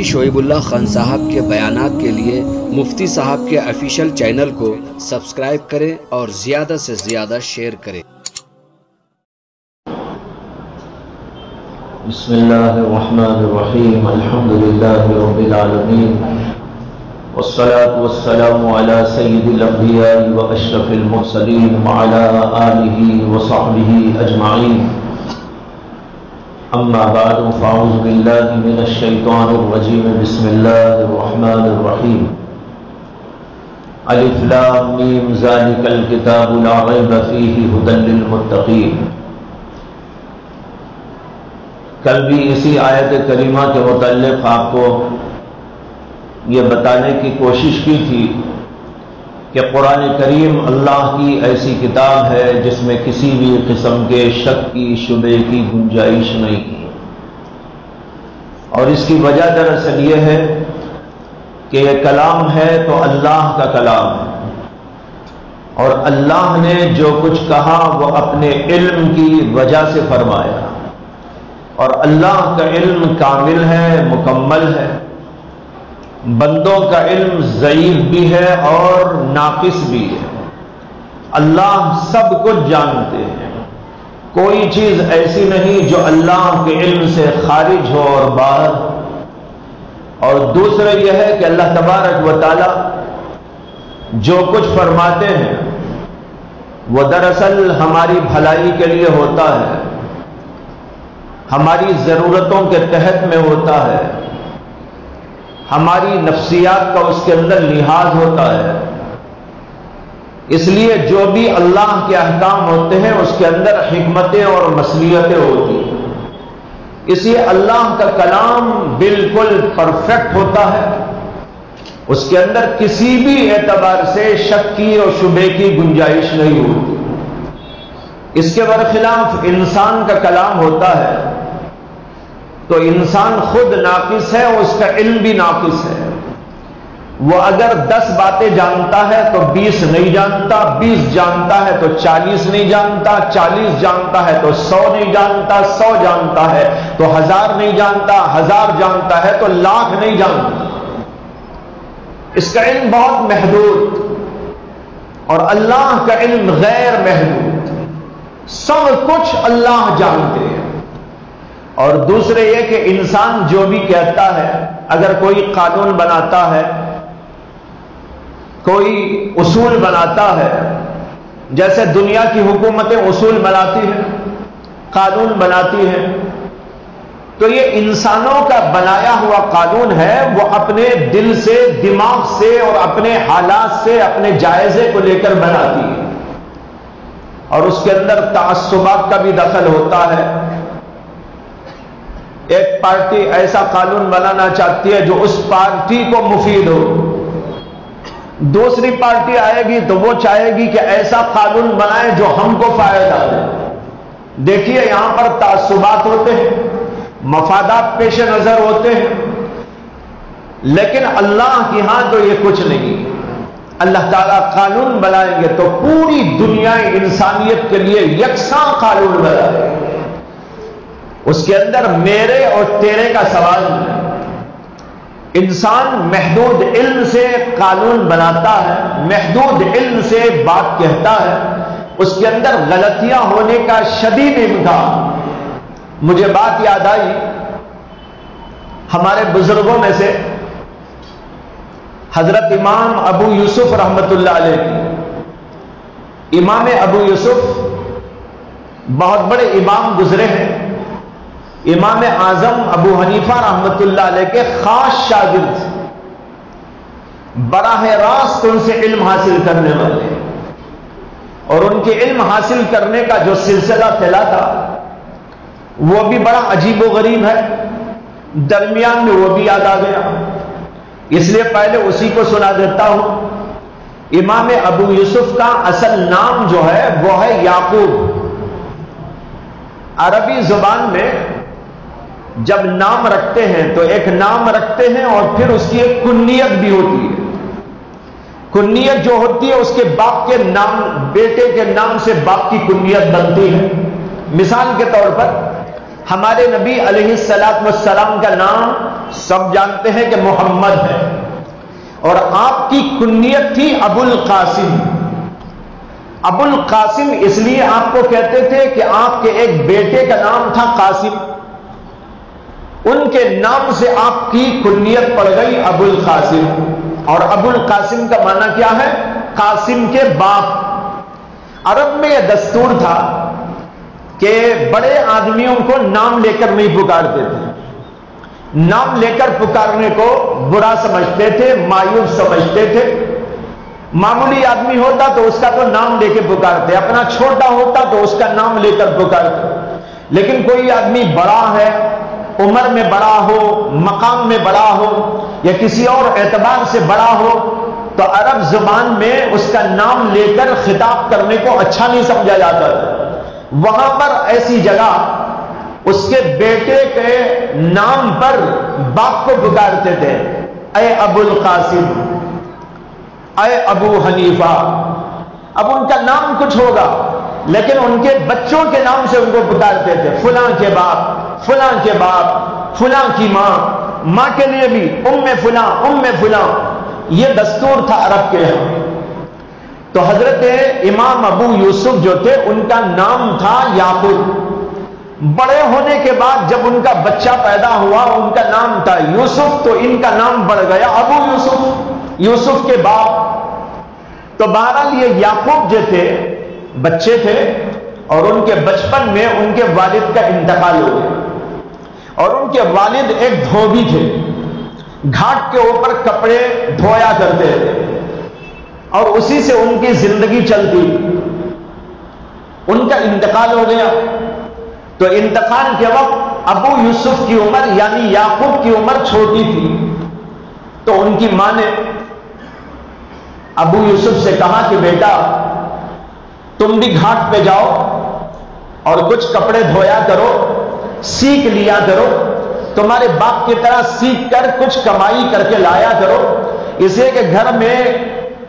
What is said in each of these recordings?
مفتی شعیب اللہ خان صاحب کے بیانات کے لیے مفتی صاحب کے آفیشیل چینل کو سبسکرائب کریں اور زیادہ سے زیادہ شیئر کریں۔ بسم اللہ الرحمن الرحیم، الحمد للہ رب العالمین، والصلاة والسلام علی سید الانبیاء واشرف المرسلین وعلی آلہ وصحبہ اجمعین، اما بعد فاعوذ باللہ من الشیطان الرجیم، بسم اللہ الرحمن الرحیم، الف لام میم ذالک الکتاب لا ریب فیہ ھدی للمتقین۔ کل بھی اسی آیت کریمہ کے متعلق آپ کو یہ بتانے کی کوشش کی تھی کہ قرآن کریم اللہ کی ایسی کتاب ہے جس میں کسی بھی قسم کے شک کی شبہ کی گنجائش نہیں ہے، اور اس کی وجہ دراصل یہ ہے کہ یہ کلام ہے تو اللہ کا کلام ہے، اور اللہ نے جو کچھ کہا وہ اپنے علم کی وجہ سے فرمایا، اور اللہ کا علم کامل ہے، مکمل ہے۔ بندوں کا علم ضعیف بھی ہے اور ناقص بھی ہے۔ اللہ سب کچھ جانتے ہیں، کوئی چیز ایسی نہیں جو اللہ کے علم سے خارج ہو اور باہر۔ اور دوسرا یہ ہے کہ اللہ تبارک و تعالی جو کچھ فرماتے ہیں وہ دراصل ہماری بھلائی کے لیے ہوتا ہے، ہماری ضرورتوں کے تحت میں ہوتا ہے، ہماری نفسیات کا اس کے اندر لحاظ ہوتا ہے۔ اس لیے جو بھی اللہ کے احکام ہوتے ہیں اس کے اندر حکمتیں اور مصلحتیں ہوتی ہیں، اس لیے اللہ کا کلام بالکل پرفیکٹ ہوتا ہے، اس کے اندر کسی بھی اعتبار سے شک کی اور شبہ کی گنجائش نہیں ہوتی۔ اس کے برخلاف انسان کا کلام ہوتا ہے تو انسان خود ناقص ہے، اس کا علم بھی ناقص ہے۔ وہ اگر 10 باتیں جانتا ہے تو 20 نہیں جانتا، 20 جانتا ہے تو 40 نہیں جانتا، 40 جانتا ہے تو 100 نہیں جانتا، 100 جانتا ہے تو 1000 نہیں جانتا، 1000 جانتا ہے تو 1,00,000 نہیں جانتا۔ اس کا علم بہت محدود، اور اللہ کا علم غیر محدود، سب کچھ اللہ جانتے ہیں۔ اور دوسرے یہ کہ انسان جو بھی کہتا ہے، اگر کوئی قانون بناتا ہے، کوئی اصول بناتا ہے، جیسے دنیا کی حکومتیں اصول بناتی ہیں، قانون بناتی ہیں، تو یہ انسانوں کا بنایا ہوا قانون ہے، وہ اپنے دل سے، دماغ سے اور اپنے حالات سے، اپنے جائزے کو لے کر بناتی ہے، اور اس کے اندر تعصبات کا بھی دخل ہوتا ہے۔ ایک پارٹی ایسا قانون بنانا چاہتی ہے جو اس پارٹی کو مفید ہو، دوسری پارٹی آئے گی تو وہ چاہے گی کہ ایسا قانون بنائے جو ہم کو فائدہ دے۔ دیکھیے یہاں پر تعصبات ہوتے ہیں، مفادات پیش نظر ہوتے ہیں، لیکن اللہ کی ہاں تو یہ کچھ نہیں۔ اللہ تعالیٰ قانون بنائیں گے تو پوری دنیا انسانیت کے لیے یکساں قانون بنائیں گے، اس کے اندر میرے اور تیرے کا سوال نہیں۔ انسان محدود علم سے قانون بناتا ہے، محدود علم سے بات کہتا ہے، اس کے اندر غلطیاں ہونے کا شدید امکان۔ مجھے بات یاد آئی ہمارے بزرگوں میں سے حضرت امام ابو یوسف رحمۃ اللہ علیہ کی۔ امام ابو یوسف بہت بڑے امام گزرے ہیں، امام اعظم ابو حنیفہ رحمۃ اللہ علیہ کے خاص شاگرد، براہ راست ان سے علم حاصل کرنے والے، اور ان کے علم حاصل کرنے کا جو سلسلہ چلا تھا وہ بھی بڑا عجیب و غریب ہے۔ درمیان میں وہ بھی یاد آ گیا، اس لیے پہلے اسی کو سنا دیتا ہوں۔ امام ابو یوسف کا اصل نام جو ہے وہ ہے یعقوب۔ عربی زبان میں جب نام رکھتے ہیں تو ایک نام رکھتے ہیں اور پھر اس کی ایک کنیت بھی ہوتی ہے۔ کنیت جو ہوتی ہے اس کے باپ کے نام، بیٹے کے نام سے باپ کی کنیت بنتی ہے۔ مثال کے طور پر ہمارے نبی علیہ السلام کا نام سب جانتے ہیں کہ محمد ہے، اور آپ کی کنیت تھی ابو القاسم۔ ابو القاسم اس لیے آپ کو کہتے تھے کہ آپ کے ایک بیٹے کا نام تھا قاسم، ان کے نام سے آپ کی کنیت پڑ گئی ابو القاسم۔ اور ابو القاسم کا معنی کیا ہے؟ قاسم کے باپ۔ عرب میں یہ دستور تھا کہ بڑے آدمیوں کو نام لے کر نہیں پکارتے تھے، نام لے کر پکارنے کو برا سمجھتے تھے، مایوب سمجھتے تھے۔ معمولی آدمی ہوتا تو اس کا تو نام لے کے پکارتے، اپنا چھوٹا ہوتا تو اس کا نام لے کر پکارتے۔ لیکن کوئی آدمی بڑا ہے، عمر میں بڑا ہو، مقام میں بڑا ہو، یا کسی اور اعتبار سے بڑا ہو، تو عرب زبان میں اس کا نام لے کر خطاب کرنے کو اچھا نہیں سمجھا جاتا تھا۔ وہاں پر ایسی جگہ اس کے بیٹے کے نام پر باپ کو پکارتے تھے، اے ابو القاسم، اے ابو حنیفہ۔ اب ان کا نام کچھ ہوگا، لیکن ان کے بچوں کے نام سے ان کو پکارتے تھے، فلاں کے باپ، فلاں کے باپ، فلاں کی ماں، ماں کے لیے بھی ام فلاں، ام فلاں۔ یہ دستور تھا عرب کے یہاں۔ تو حضرت امام ابو یوسف جو تھے ان کا نام تھا یعقوب۔ بڑے ہونے کے بعد جب ان کا بچہ پیدا ہوا، ان کا نام تھا یوسف، تو ان کا نام بڑھ گیا ابو یوسف، یوسف کے باپ۔ تو بہرحال یہ یعقوب جو تھے بچے تھے، اور ان کے بچپن میں ان کے والد کا انتقال ہو گیا، اور ان کے والد ایک دھوبی تھے، گھاٹ کے اوپر کپڑے دھویا کرتے تھے، اور اسی سے ان کی زندگی چلتی۔ ان کا انتقال ہو گیا، تو انتقال کے وقت ابو یوسف کی عمر یعنی یعقوب کی عمر چھوٹی تھی۔ تو ان کی ماں نے ابو یوسف سے کہا کہ بیٹا تم بھی گھاٹ پہ جاؤ اور کچھ کپڑے دھویا کرو، سیکھ لیا کرو، تمہارے باپ کی طرح سیکھ کر کچھ کمائی کر کے لایا کرو، اس لیے کہ گھر میں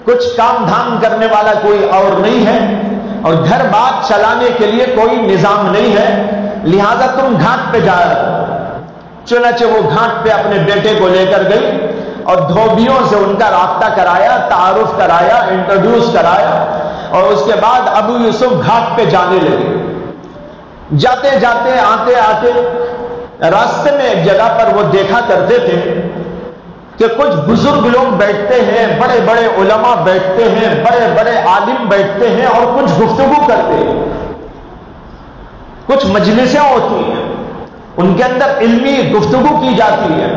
کچھ کام دھام کرنے والا کوئی اور نہیں ہے، اور گھر بات چلانے کے لیے کوئی نظام نہیں ہے، لہذا تم گھاٹ پہ جایا۔ چنانچہ وہ گھاٹ پہ اپنے بیٹے کو لے کر گئی، اور دھوبیوں سے ان کا رابطہ کرایا، تعارف کرایا، انٹروڈیوس کرایا، اور اس کے بعد ابو یوسف گھاٹ پہ جانے لگے۔ جاتے جاتے آتے آتے راستے میں ایک جگہ پر وہ دیکھا کرتے تھے کہ کچھ بزرگ لوگ بیٹھتے ہیں، بڑے بڑے علماء بیٹھتے ہیں، بڑے بڑے عالم بیٹھتے ہیں، اور کچھ گفتگو کرتے ہیں، کچھ مجلسیں ہوتی ہیں، ان کے اندر علمی گفتگو کی جاتی ہے،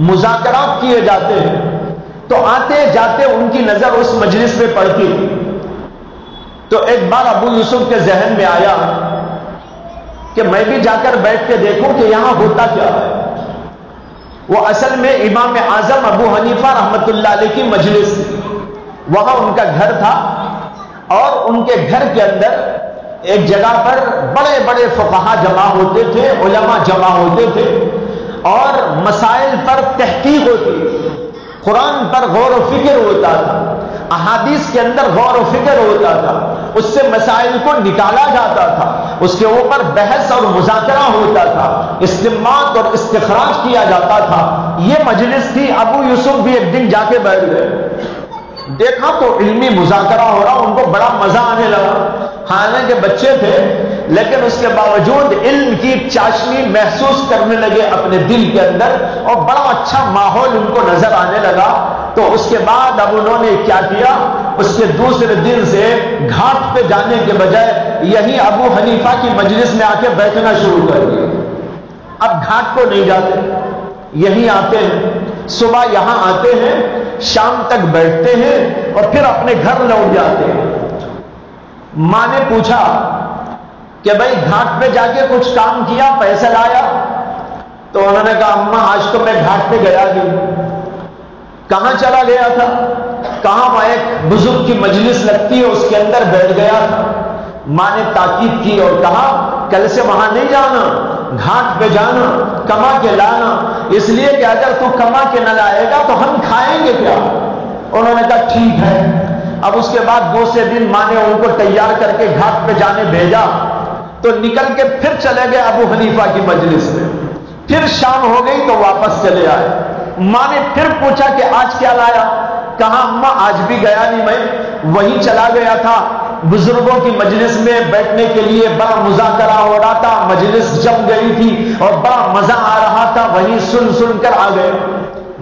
مذاکرات کیے جاتے ہیں۔ تو آتے جاتے ان کی نظر اس مجلس میں پڑتی تھی۔ تو ایک بار ابو یوسف کے ذہن میں آیا کہ میں بھی جا کر بیٹھ کے دیکھوں کہ یہاں ہوتا کیا ہے۔ وہ اصل میں امام اعظم ابو حنیفہ رحمت اللہ علیہ کی مجلس تھی، وہاں ان کا گھر تھا، اور ان کے گھر کے اندر ایک جگہ پر بڑے بڑے فقہا جمع ہوتے تھے، علماء جمع ہوتے تھے، اور مسائل پر تحقیق ہوتی، قرآن پر غور و فکر ہوتا تھا، احادیث کے اندر غور و فکر ہوتا تھا، اس سے مسائل کو نکالا جاتا تھا، اس کے اوپر بحث اور مذاکرہ ہوتا تھا، استنباط اور استخراج کیا جاتا تھا۔ یہ مجلس تھی۔ ابو یوسف بھی ایک دن جا کے بیٹھ گئے، دیکھا تو علمی مذاکرہ ہو رہا، ان کو بڑا مزہ آنے لگا، حالانکہ بچے تھے لیکن اس کے باوجود علم کی چاشنی محسوس کرنے لگے اپنے دل کے اندر، اور بڑا اچھا ماحول ان کو نظر آنے لگا۔ تو اس کے بعد اب انہوں نے کیا کیا، اس کے دوسرے دن سے گھاٹ پہ جانے کے بجائے یہی ابو حنیفہ کی مجلس میں آ کے بیٹھنا شروع کر دیا۔ اب گھاٹ کو نہیں جاتے، یہی آتے ہیں، صبح یہاں آتے ہیں، شام تک بیٹھتے ہیں، اور پھر اپنے گھر لوٹ جاتے ہیں۔ ماں نے پوچھا کہ بھائی گھاٹ پہ جا کے کچھ کام کیا، پیسہ لایا؟ تو انہوں نے کہا اماں آج تو میں گھاٹ پہ گیا نہیں۔ کہاں چلا گیا تھا؟ کہاں؟ وہاں ایک بزرگ کی مجلس لگتی ہے، اس کے اندر بیٹھ گیا تھا۔ ماں نے تاکید کی اور کہا کل سے وہاں نہیں جانا، گھاٹ پہ جانا، کما کے لانا، اس لیے کہ اگر تو کما کے نہ لائے گا تو ہم کھائیں گے کیا؟ انہوں نے کہا ٹھیک ہے۔ اب اس کے بعد دوسرے دن ماں نے ان کو تیار کر کے گھاٹ پہ جانے بھیجا، تو نکل کے پھر چلے گئے ابو حنیفہ کی مجلس میں۔ پھر شام ہو گئی تو واپس چلے آئے. ماں نے پھر پوچھا کہ آج کیا لایا؟ کہا اماں آج بھی گیا نہیں، میں وہیں چلا گیا تھا، بزرگوں کی مجلس میں بیٹھنے کے لیے بڑا مذاکرہ ہو رہا تھا، مجلس جم گئی تھی اور بڑا مزہ آ رہا تھا، وہیں سن سن کر آ گئے.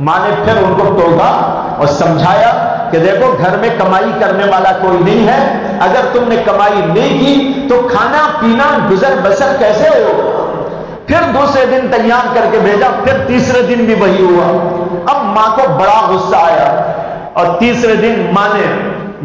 ماں نے پھر ان کو ٹوکا اور سمجھایا کہ دیکھو گھر میں کمائی کرنے والا کوئی نہیں ہے، اگر تم نے کمائی نہیں کی تو کھانا پینا گزر بسر کیسے ہو؟ پھر دوسرے دن تیار کر کے بھیجا، پھر تیسرے دن بھی وہی ہوا. اب ماں کو بڑا غصہ آیا اور تیسرے دن ماں نے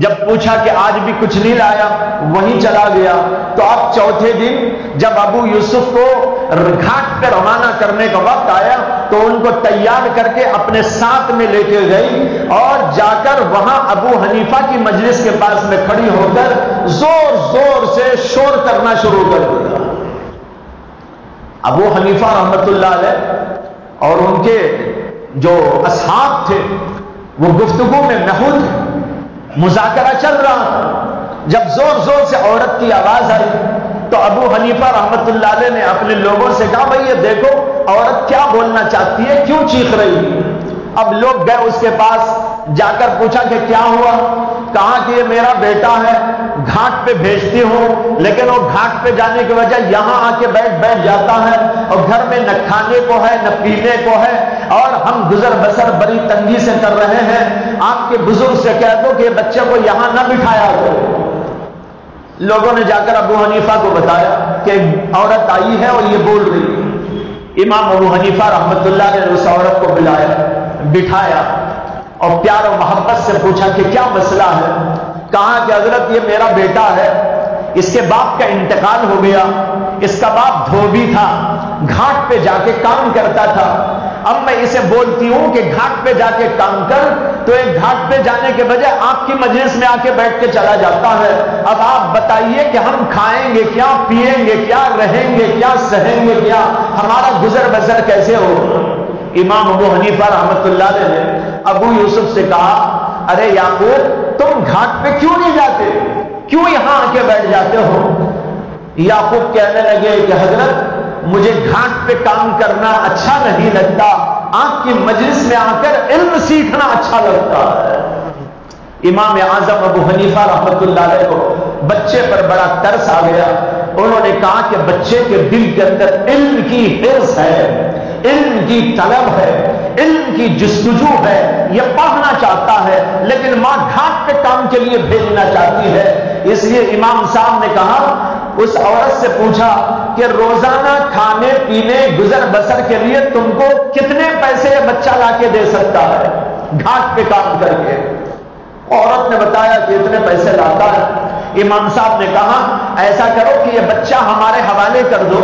جب پوچھا کہ آج بھی کچھ نہیں لایا، وہیں چلا گیا. تو اب چوتھے دن جب ابو یوسف کو گھاٹ پہ روانہ کرنے کا وقت آیا تو ان کو تیار کر کے اپنے ساتھ میں لے کے گئی اور جا کر وہاں ابو حنیفہ کی مجلس کے پاس میں کھڑی ہو کر زور زور سے شور کرنا شروع کر دیا. ابو حنیفہ رحمت اللہ علیہ اور ان کے جو اصحاب تھے وہ گفتگو میں محو تھے، مذاکرہ چل رہا تھا. جب زور زور سے عورت کی آواز آئی تو ابو حنیفہ رحمت اللہ علیہ نے اپنے لوگوں سے کہا بھئی یہ دیکھو عورت کیا بولنا چاہتی ہے، کیوں چیخ رہی ہے؟ اب لوگ گئے اس کے پاس، جا کر پوچھا کہ کیا ہوا؟ کہا کہ یہ میرا بیٹا ہے، گھاٹ پہ بھیجتی ہوں لیکن وہ گھاٹ پہ جانے کی وجہ یہاں آ کے بیٹھ جاتا ہے اور گھر میں نہ کھانے کو ہے نہ پینے کو ہے اور ہم گزر بسر بڑی تنگی سے کر رہے ہیں. آپ کے بزرگ سے کہہ دو کہ بچے کو یہاں نہ بٹھایا کرو. لوگوں نے جا کر ابو حنیفہ کو بتایا کہ عورت آئی ہے اور یہ بول رہی ہے. امام ابو حنیفہ رحمت اللہ نے اس عورت کو بلایا، بٹھایا اور پیار و محبت سے پوچھا کہ کیا مسئلہ ہے؟ کہا کہ حضرت یہ میرا بیٹا ہے، اس کے باپ کا انتقال ہو گیا، اس کا باپ دھوبی تھا، گھاٹ پہ جا کے کام کرتا تھا. اب میں اسے بولتی ہوں کہ گھاٹ پہ جا کے کام کر تو ایک گھاٹ پہ جانے کے بجائے آپ کی مجلس میں آ کے بیٹھ کے چلا جاتا ہے. اب آپ بتائیے کہ ہم کھائیں گے کیا، پیئیں گے کیا، رہیں گے کیا، سہیں گے کیا، ہمارا گزر بسر کیسے ہو؟ امام ابو حنیفہ رحمت اللہ علیہ نے ابو یوسف سے کہا ارے یعقوب تم گھاٹ پہ کیوں نہیں جاتے، کیوں یہاں آ کے بیٹھ جاتے ہو؟ یعقوب کہنے لگے کہ حضرت مجھے گھاٹ پہ کام کرنا اچھا نہیں لگتا، آپ کی مجلس میں آ کر علم سیکھنا اچھا لگتا ہے. امام اعظم ابو حنیفہ رحمت اللہ علیہ کو بچے پر بڑا ترس آ گیا. انہوں نے کہا کہ بچے کے دل کے اندر علم کی حرص ہے، علم کی طلب ہے، علم کی جستجو ہے، یہ پڑھنا چاہتا ہے لیکن ماں گھاٹ پہ کام کے لیے بھیجنا چاہتی ہے. اس لیے امام صاحب نے کہا، اس عورت سے پوچھا کہ روزانہ کھانے پینے گزر بسر کے لیے تم کو کتنے پیسے یہ بچہ لا کے دے سکتا ہے گھاٹ پہ کام کر کے؟ عورت نے بتایا کہ اتنے پیسے لاتا ہے. امام صاحب نے کہا ایسا کرو کہ یہ بچہ ہمارے حوالے کر دو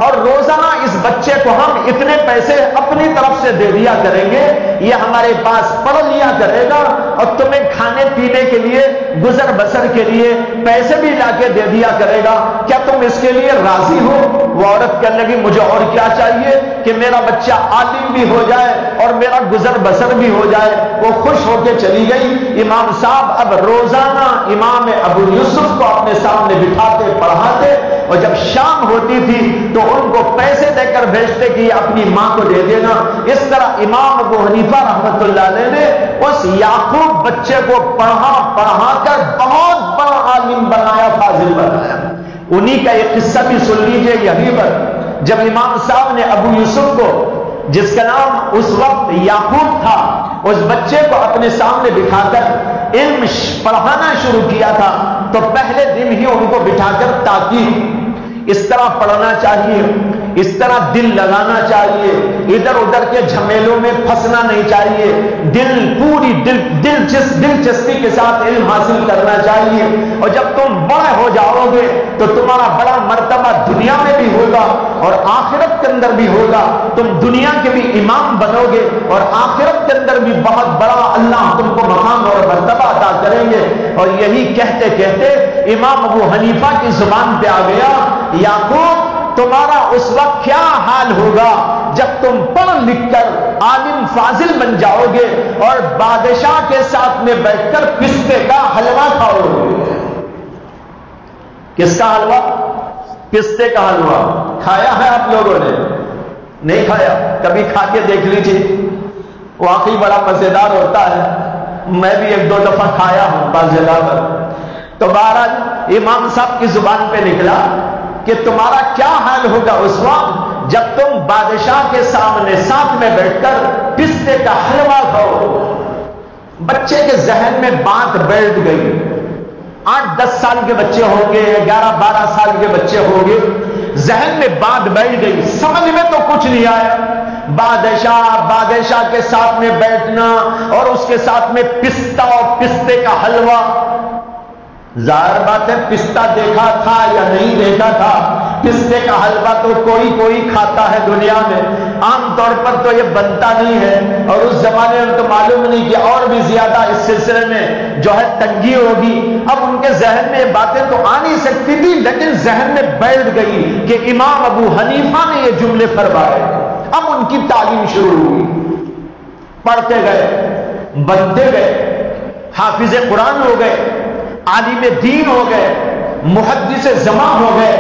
اور روزانہ اس بچے کو ہم اتنے پیسے اپنی طرف سے دے دیا کریں گے، یہ ہمارے پاس پڑھ لیا کرے گا اور تمہیں کھانے پینے کے لیے گزر بسر کے لیے پیسے بھی لا کے دے دیا کرے گا. کیا تم اس کے لیے راضی ہو؟ وہ عورت کہنے لگی مجھے اور کیا چاہیے کہ میرا بچہ عالم بھی ہو جائے اور میرا گزر بسر بھی ہو جائے. وہ خوش ہو کے چلی گئی. امام صاحب اب روزانہ امام ابو یوسف کو اپنے سامنے بٹھاتے پڑھاتے اور جب شام ہوتی تھی تو ان کو پیسے دے کر بھیجتے کہ یہ اپنی ماں کو دے دینا. اس طرح امام ابو حنیفہ رحمت اللہ علیہ نے اس یعقوب بچے کو پڑھا کر بہت بڑا عالم بنایا، فاضل بنایا. انہی کا ایک قصہ بھی سن لیجئے یہیں پر. جب امام صاحب نے ابو یوسف کو، جس کا نام اس وقت یعقوب تھا، اس بچے کو اپنے سامنے بٹھا کر علم پڑھانا شروع کیا تھا تو پہلے دن ہی ان کو بٹھا کر تاکید، اس طرح پڑھنا چاہیے، اس طرح دل لگانا چاہیے، ادھر ادھر کے جھمیلوں میں پھنسنا نہیں چاہیے، پوری دلچسپی کے ساتھ علم حاصل کرنا چاہیے. اور جب تم بڑے ہو جاؤ گے تو تمہارا بڑا مرتبہ دنیا میں بھی ہوگا اور آخرت کے اندر بھی ہوگا. تم دنیا کے بھی امام بنو گے اور آخرت کے اندر بھی بہت بڑا اللہ تم کو مقام اور مرتبہ عطا کریں گے. اور یہی کہتے کہتے امام ابو حنیفہ کی زبان پہ آ گیا، یعقوب تمہارا اس وقت کیا حال ہوگا جب تم پڑھ لکھ کر عالم فاضل بن جاؤ گے اور بادشاہ کے ساتھ میں بیٹھ کر پستے کا حلوہ کھاؤ گے. کس کا حلوہ؟ پستے کا حلوہ کھایا ہے آپ لوگوں نے؟ نہیں کھایا؟ کبھی کھا کے دیکھ لیجیے، واقعی بڑا مزیدار ہوتا ہے، میں بھی ایک دو دفعہ کھایا ہوں بعض جگہ پر۔ تو بہرحال امام صاحب کی زبان پہ نکلا کہ تمہارا کیا حال ہوگا اس وقت جب تم بادشاہ کے سامنے ساتھ میں بیٹھ کر پستے کا حلوہ کھاؤ۔ بچے کے ذہن میں بات بیٹھ گئی، 8-10 سال کے بچے ہوں گے، 11-12 سال کے بچے ہوں گے، ذہن میں بات بیٹھ گئی، سمجھ میں تو کچھ نہیں آیا۔ بادشاہ کے ساتھ میں بیٹھنا اور اس کے ساتھ میں پستہ اور پستے کا حلوہ، ظاہر بات ہے پستہ دیکھا تھا یا نہیں دیکھا تھا، پستے کا حلوہ تو کوئی کھاتا ہے دنیا میں، عام طور پر تو یہ بنتا نہیں ہے، اور اس زمانے میں تو معلوم نہیں کہ اور بھی زیادہ اس سلسلے میں جو ہے تنگی ہوگی۔ اب ان کے ذہن میں یہ باتیں تو آ نہیں سکتی تھی، لیکن ذہن میں بیٹھ گئی کہ امام ابو حنیفہ نے یہ جملے فرمائے۔ اب ان کی تعلیم شروع ہوئی، پڑھتے گئے، بنتے گئے، حافظ قرآن ہو گئے، عالم دین ہو گئے، محدث زمان ہو گئے،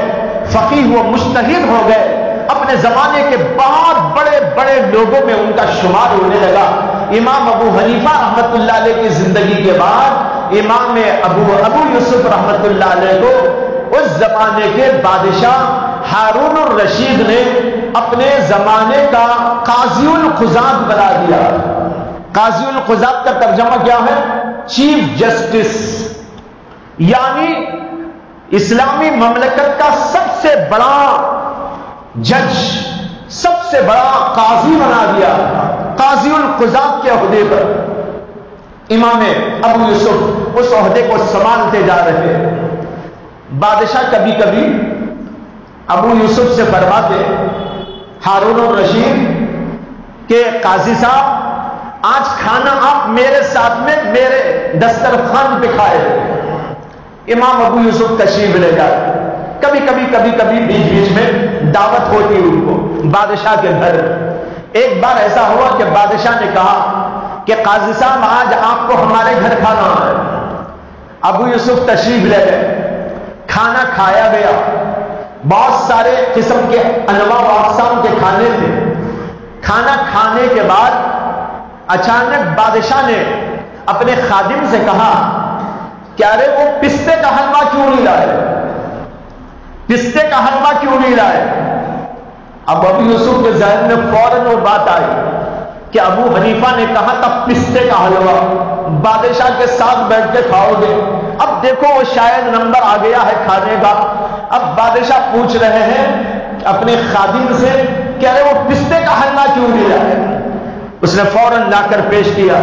فقیہ و مجتہد ہو گئے، اپنے زمانے کے بہت بڑے بڑے لوگوں میں ان کا شمار ہونے لگا۔ امام ابو حنیفہ رحمت اللہ علیہ کی زندگی کے بعد امام ابو یوسف رحمت اللہ علیہ کو اس زمانے کے بادشاہ ہارون الرشید نے اپنے زمانے کا قاضی القضات بنا دیا۔ قاضی القضات کا ترجمہ کیا ہے؟ چیف جسٹس، یعنی اسلامی مملکت کا سب سے بڑا جج، سب سے بڑا قاضی بنا دیا، قاضی القضات کے عہدے پر۔ امام ابو یوسف اس عہدے کو سنبھالتے جا رہے۔ بادشاہ کبھی کبھی ابو یوسف سے فرماتے، ہارون الرشید کہ قاضی صاحب آج کھانا آپ میرے ساتھ میں میرے دسترخوان پہ کھائے۔ امام ابو یوسف تشریف لے جاتے، کبھی کبھی بیچ میں دعوت ہوتی ان کو بادشاہ کے گھر۔ ایک بار ایسا ہوا کہ بادشاہ نے کہا کہ قاضی صاحب آج آپ کو ہمارے گھر کھانا ہے۔ ابو یوسف تشریف لے گئے، کھانا کھایا گیا، بہت سارے قسم کے انواع و اقسام کے کھانے تھے۔ کھانا کھانے کے بعد اچانک بادشاہ نے اپنے خادم سے کہا کہ ارے وہ پستے کا حلوہ کیوں نہیں لائے؟ پستے کا حلوہ کیوں نہیں لائے؟ اب ابو یوسف کے ذہن میں فوراً وہ بات آئی کہ ابو حنیفہ نے کہا تھا پستے کا حلوہ بادشاہ کے ساتھ بیٹھ کے کھاؤ گے۔ اب دیکھو وہ شاید نمبر آ گیا ہے کھانے کا۔ اب بادشاہ پوچھ رہے ہیں اپنے خادم سے کہ ارے وہ پستے کا حلوہ کیوں نہیں لائے؟ اس نے فوراً لا کر پیش کیا،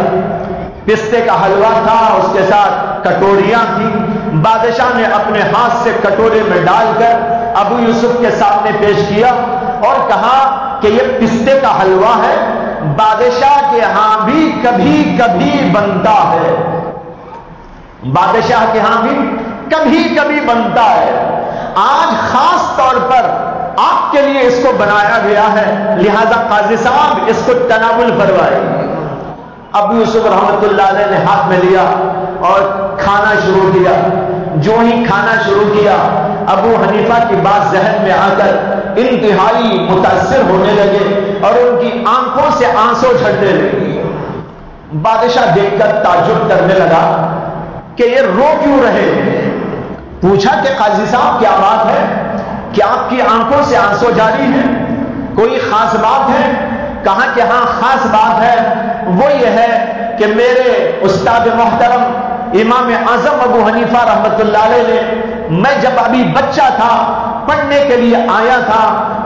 پستے کا حلوہ تھا، اس کے ساتھ کٹوریاں تھیں۔ بادشاہ نے اپنے ہاتھ سے کٹورے میں ڈال کر ابو یوسف کے سامنے پیش کیا اور کہا کہ یہ پستے کا حلوہ ہے، بادشاہ کے ہاں بھی کبھی کبھی بنتا ہے، بادشاہ کے ہاں بھی کبھی کبھی بنتا ہے، آج خاص طور پر آپ کے لیے اس کو بنایا گیا ہے، لہذا قاضی صاحب اس کو تناول فرمائے۔ ابو یوسف رحمت اللہ علیہ نے ہاتھ میں لیا اور کھانا شروع کیا۔ جو ہی کھانا شروع کیا ابو حنیفہ کی بات ذہن میں آ کر انتہائی متاثر ہونے لگے اور ان کی آنکھوں سے آنسو جھڑنے لگے۔ بادشاہ دیکھ کر تعجب کرنے لگا کہ یہ رو کیوں رہے ہیں۔ پوچھا کہ قاضی صاحب کیا بات ہے، کیا آپ کی آنکھوں سے آنسو جاری ہیں، کوئی خاص بات ہے؟ کہا کہ ہاں خاص بات ہے، وہ یہ ہے کہ میرے استاد محترم امام اعظم ابو حنیفہ رحمت اللہ علیہ نے، میں جب ابھی بچہ تھا پڑھنے کے لیے آیا تھا،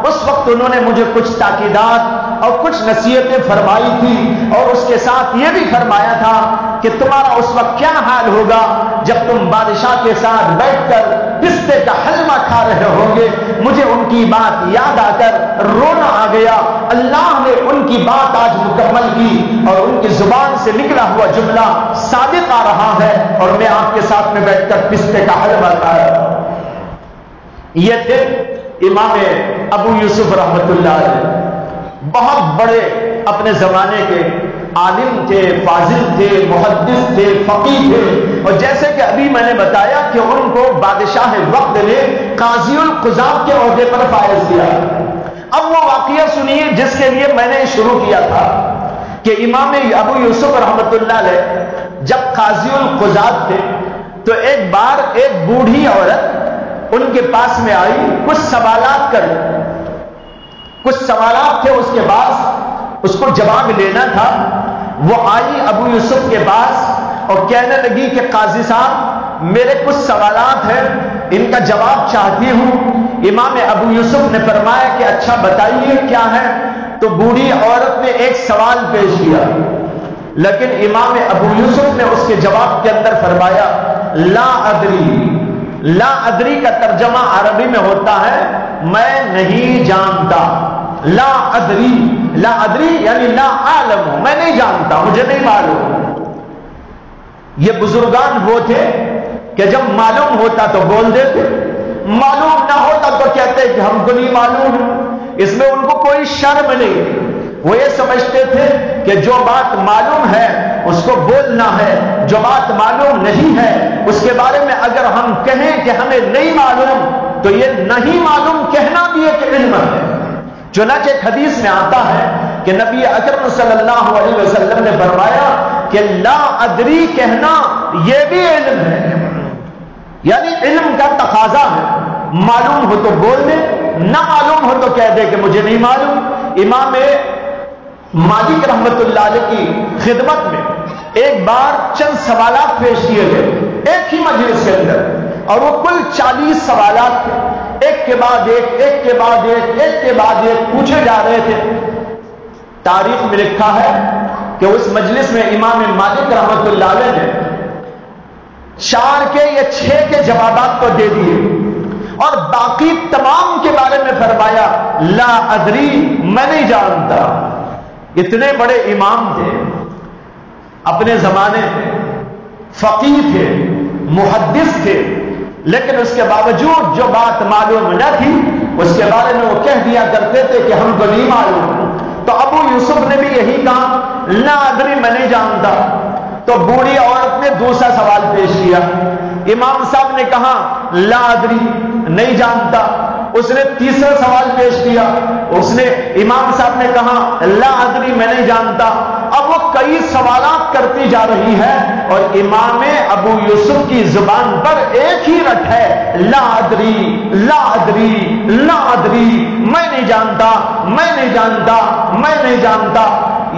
اس وقت انہوں نے مجھے کچھ تاکیدات اور کچھ نصیحتیں فرمائی تھی، اور اس کے ساتھ یہ بھی فرمایا تھا کہ تمہارا اس وقت کیا حال ہوگا جب تم بادشاہ کے ساتھ بیٹھ کر پستے کا حلوہ کھا رہے ہوں گے۔ مجھے ان کی بات یاد آ کر رونا آ گیا۔ اللہ نے ان کی بات آج مکمل کی اور ان کی زبان سے نکلا ہوا جملہ صادق آ رہا ہے، اور میں آپ کے ساتھ میں بیٹھ کر پستے کا حلوہ کھایا۔ یہ تھے امام ابو یوسف رحمت اللہ علیہ، بہت بڑے اپنے زمانے کے عالم تھے، فاضل تھے، محدث تھے، فقیہ تھے، اور جیسے کہ ابھی میں نے بتایا کہ ان کو بادشاہ وقت نے قاضی القضات کے عہدے پر فائز کیا۔ اب وہ واقعہ سنیے جس کے لیے میں نے شروع کیا تھا کہ امام ابو یوسف رحمۃ اللہ علیہ جب قاضی القضات تھے تو ایک بار ایک بوڑھی عورت ان کے پاس میں آئی، کچھ سوالات کر، کچھ سوالات تھے اس کے پاس، اس کو جواب لینا تھا۔ وہ آئی ابو یوسف کے پاس اور کہنے لگی کہ قاضی صاحب میرے کچھ سوالات ہیں، ان کا جواب چاہتی ہوں۔ امام ابو یوسف نے فرمایا کہ اچھا بتائیے کیا ہے۔ تو بوڑھی عورت نے ایک سوال پیش کیا، لیکن امام ابو یوسف نے اس کے جواب کے اندر فرمایا لا ادری۔ لا ادری کا ترجمہ عربی میں ہوتا ہے میں نہیں جانتا۔ لا ادری، لا ادری یعنی لا عالم، میں نہیں جانتا، مجھے نہیں معلوم۔ یہ بزرگان وہ تھے کہ جب معلوم ہوتا تو بول دیتے، معلوم نہ ہوتا تو کہتے کہ ہم کو نہیں معلوم۔ اس میں ان کو کوئی شرم نہیں، وہ یہ سمجھتے تھے کہ جو بات معلوم ہے اس کو بولنا ہے، جو بات معلوم نہیں ہے اس کے بارے میں اگر ہم کہیں کہ ہمیں نہیں معلوم تو یہ نہیں معلوم کہنا بھی ایک علم ہے۔ چنانچہ ایک حدیث میں آتا ہے کہ نبی اکرم صلی اللہ علیہ وسلم نے فرمایا کہ لا ادری کہنا یہ بھی علم ہے، یعنی علم کا تقاضا ہے، معلوم ہو تو بول دے، نہ معلوم ہو تو کہہ دے کہ مجھے نہیں معلوم۔ امام مالک رحمت اللہ علیہ کی خدمت میں ایک بار چند سوالات پیش کیے گئے ایک ہی مجلس کے اندر، اور وہ کل 40 سوالات تھے، ایک کے بعد ایک، ایک کے بعد ایک، ایک کے بعد ایک پوچھے جا رہے تھے۔ تاریخ میں لکھا ہے کہ اس مجلس میں امام مالک رحمت اللہ علیہ نے 4 کے یا 6 کے جوابات تو دے دیے اور باقی تمام کے بارے میں فرمایا لا ادری، میں نہیں جانتا۔ اتنے بڑے امام تھے، اپنے زمانے میں فقیہ تھے، محدث تھے، لیکن اس کے باوجود جو بات معلوم نہ تھی اس کے بارے میں وہ کہہ دیا کرتے تھے کہ ہم کو نہیں معلوم۔ تو ابو یوسف نے بھی یہی کہا لا ادری، میں نہیں جانتا۔ تو بوڑھی عورت نے دوسرا سوال پیش کیا، امام صاحب نے کہا لا ادری، نہیں جانتا۔ اس نے تیسرا سوال پیش کیا، اس نے امام صاحب نے کہا لا ادری، میں نہیں جانتا۔ اب وہ کئی سوالات کرتی جا رہی ہے اور امام ابو یوسف کی زبان پر ایک ہی رٹ ہے لا ادری، لا ادری، لا ادری، میں نہیں جانتا، میں نہیں جانتا، میں نہیں جانتا۔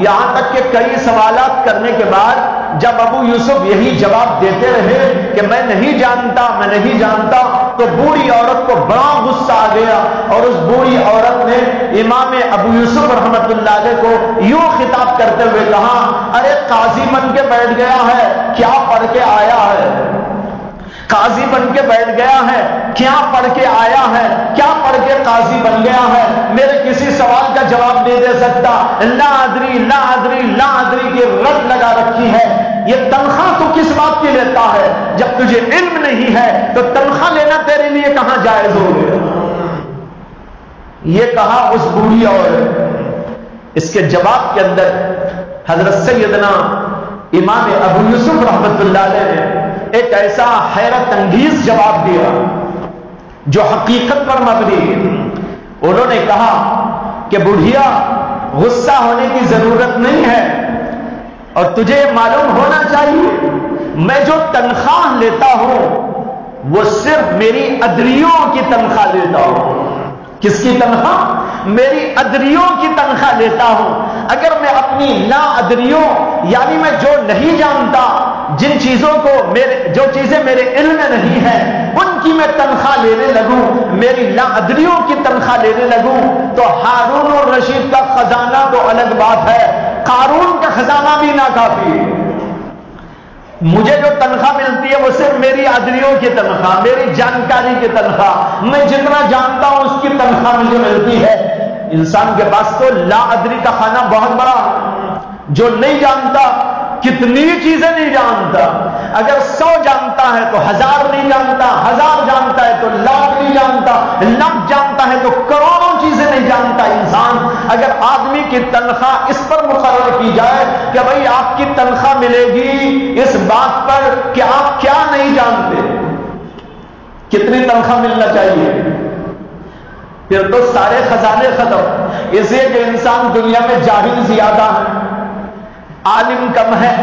یہاں تک کہ کئی سوالات کرنے کے بعد جب ابو یوسف یہی جواب دیتے رہے کہ میں نہیں جانتا، میں نہیں جانتا، تو بوڑھی عورت کو بڑا غصہ آ گیا اور اس بوڑھی عورت نے امام ابو یوسف رحمت اللہ علیہ کو یوں خطاب کرتے ہوئے کہا ارے قاضی بن کے بیٹھ گیا ہے، کیا پڑھ کے آیا ہے؟ قاضی بن کے بیٹھ گیا ہے، کیا پڑھ کے آیا ہے؟ کیا پڑھ کے قاضی بن گیا ہے؟ میرے کسی سوال کا جواب نہیں دے سکتا۔ لا ادری، لا ادری، لا ادری کی رٹ لگا رکھی ہے۔ یہ تنخواہ تو کس بات کی لیتا ہے؟ جب تجھے علم نہیں ہے تو تنخواہ لینا تیرے لیے کہاں جائز ہو گیا؟ یہ کہا اس بوڑھی عورت۔ اس کے جواب کے اندر حضرت سیدنا امام ابو یوسف رحمت اللہ علیہ نے ایک ایسا حیرت انگیز جواب دیا جو حقیقت پر مبنی ہے۔ انہوں نے کہا کہ بڑھیا غصہ ہونے کی ضرورت نہیں ہے اور تجھے معلوم ہونا چاہیے میں جو تنخواہ لیتا ہوں وہ صرف میری ادریوں کی تنخواہ لیتا ہوں۔ کس کی تنخواہ؟ میری ادریوں کی تنخواہ لیتا ہوں۔ اگر میں اپنی لا ادریوں یعنی میں جو نہیں جانتا، جن چیزوں کو جو چیزیں میرے علم میں نہیں ہیں ان کی میں تنخواہ لینے لگوں، میری لا ادریوں کی تنخواہ لینے لگوں تو ہارون الرشید کا خزانہ تو الگ بات ہے، قارون کا خزانہ بھی ناکافی ہے۔ مجھے جو تنخواہ ملتی ہے وہ صرف میری ادریوں کی تنخواہ، میری جانکاری کی تنخواہ، میں جتنا جانتا ہوں اس کی تنخواہ مجھے ملتی ہے۔ انسان کے پاس تو لا ادری کا خانہ بہت بڑا، جو نہیں جانتا کتنی چیزیں نہیں جانتا۔ اگر 100 جانتا ہے تو 1000 نہیں جانتا، 1000 جانتا ہے تو لاکھ نہیں جانتا، لاکھ جانتا ہے تو کروڑوں چیزیں نہیں جانتا انسان۔ اگر آدمی کی تنخواہ اس پر مقرر کی جائے کہ بھئی آپ کی تنخواہ ملے گی اس بات پر کہ آپ کیا نہیں جانتے، کتنی تنخواہ ملنا چاہیے؟ پھر تو سارے خزانے ختم، اس لیے کہ انسان دنیا میں جاہل زیادہ ہے، عالم کم ہے،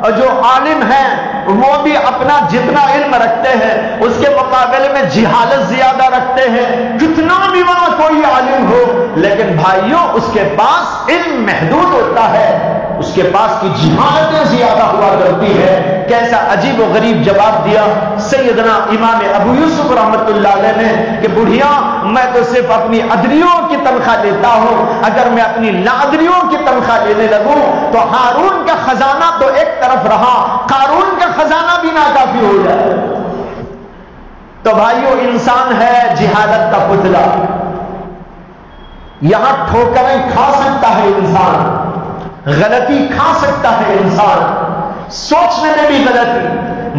اور جو عالم ہے وہ بھی اپنا جتنا علم رکھتے ہیں اس کے مقابلے میں جہالت زیادہ رکھتے ہیں، کتنا بھی وہاں کوئی عالم ہو لیکن بھائیوں اس کے پاس علم محدود ہوتا ہے، اس کے پاس کی جہالتیں زیادہ ہوا کرتی ہے۔ کیسا عجیب و غریب جواب دیا سیدنا امام ابو یوسف رحمت اللہ علیہ نے کہ بڑھیا میں تو صرف اپنی ادریوں کی تنخواہ لیتا ہوں، اگر میں اپنی لادریوں کی تنخواہ لینے لگوں تو ہارون کا خزانہ تو ایک طرف رہا، قارون کا خزانہ بھی ناکافی ہو جائے۔ تو بھائیو انسان ہے جہالت کا پتلا، یہاں ٹھوکریں کھا سکتا ہے انسان، غلطی کھا سکتا ہے انسان، سوچنے میں بھی غلطی،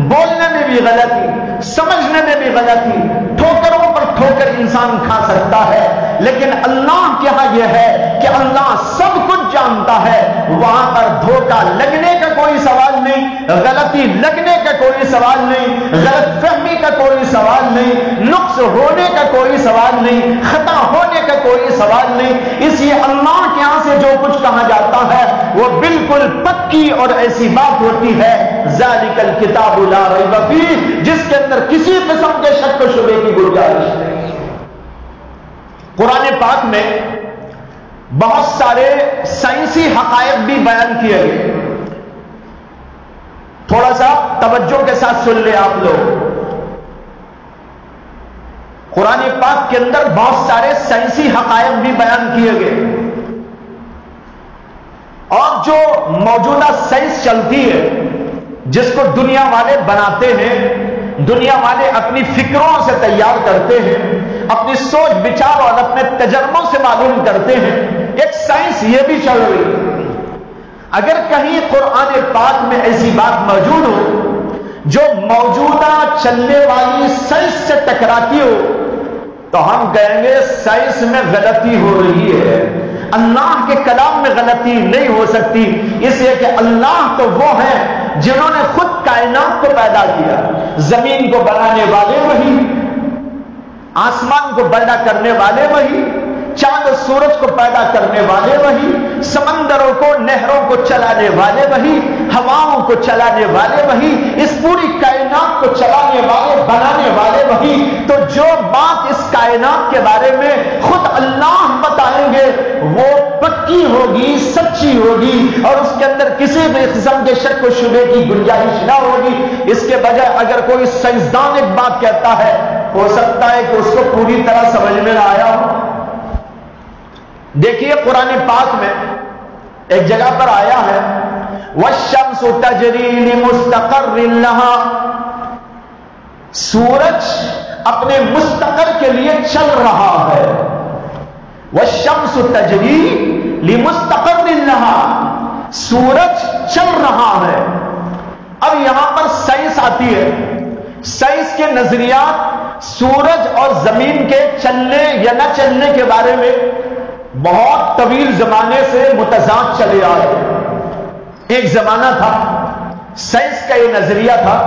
بولنے میں بھی غلطی، سمجھنے میں بھی غلطی، ٹھوکروں پر ٹھوکر انسان کھا سکتا ہے، لیکن اللہ کے ہاں یہ ہے کہ اللہ سب کچھ جانتا ہے، وہاں پر دھوکہ لگنے کا کوئی سوال نہیں، غلطی لگنے کا کوئی سوال نہیں، غلط فہمی کا کوئی سوال نہیں، نقص ہونے کا کوئی سوال نہیں، خطا ہونے کا کوئی سوال نہیں۔ اس لیے اللہ کے ہاں سے جو کچھ کہا جاتا ہے وہ بالکل پکی اور ایسی بات ہوتی ہے، ذالک الکتاب لا ریب فیہ، جس کے اندر کسی قسم کے شک و شبہے کی گنجائش نہیں۔ قرآن پاک میں بہت سارے سائنسی حقائق بھی بیان کیے گئے، تھوڑا سا توجہ کے ساتھ سن لیں آپ لوگ۔ قرآن پاک کے اندر بہت سارے سائنسی حقائق بھی بیان کیے گئے، اور جو موجودہ سائنس چلتی ہے جس کو دنیا والے بناتے ہیں، دنیا والے اپنی فکروں سے تیار کرتے ہیں، اپنی سوچ بچار اور اپنے تجربوں سے معلوم کرتے ہیں، ایک سائنس یہ بھی چل رہی ہے۔ اگر کہیں قرآن پاک میں ایسی بات موجود ہو جو موجودہ چلنے والی سائنس سے ٹکراتی ہو تو ہم کہیں گے سائنس میں غلطی ہو رہی ہے، اللہ کے کلام میں غلطی نہیں ہو سکتی، اس لیے کہ اللہ تو وہ ہیں جنہوں نے خود کائنات کو پیدا کیا، زمین کو بنانے والے وہی، آسمان کو پیدا کرنے والے وہی، چاند و سورج کو پیدا کرنے والے وہی، سمندروں کو نہروں کو چلانے والے وہی، ہواؤں کو چلانے والے وہی، اس پوری کائنات کو چلانے والے بنانے والے وہی۔ تو جو بات اس کائنات کے بارے میں خود اللہ بتائیں گے وہ پکی ہوگی، سچی ہوگی، اور اس کے اندر کسی بھی قسم کے شک و شبہے کی گنجائش نہ ہوگی۔ اس کے بجائے اگر کوئی سائنسدان ایک بات کہتا ہے ہو سکتا ہے کہ اس کو پوری طرح سمجھ میں نہ آیا ہو۔ دیکھیے قرآن پاک میں ایک جگہ پر آیا ہے وَالشَّمْسُ تَجْرِي لِمُسْتَقَرٍّ لَهَا، سورج اپنے مستقر کے لیے چل رہا ہے، وَالشَّمْسُ تَجْرِي لِمُسْتَقَرٍّ لَهَا، سورج چل رہا ہے۔ اب یہاں پر سائنس آتی ہے، سائنس کے نظریات سورج اور زمین کے چلنے یا نہ چلنے کے بارے میں بہت طویل زمانے سے متضاد چلے آئے۔ ایک زمانہ تھا سائنس کا یہ نظریہ تھا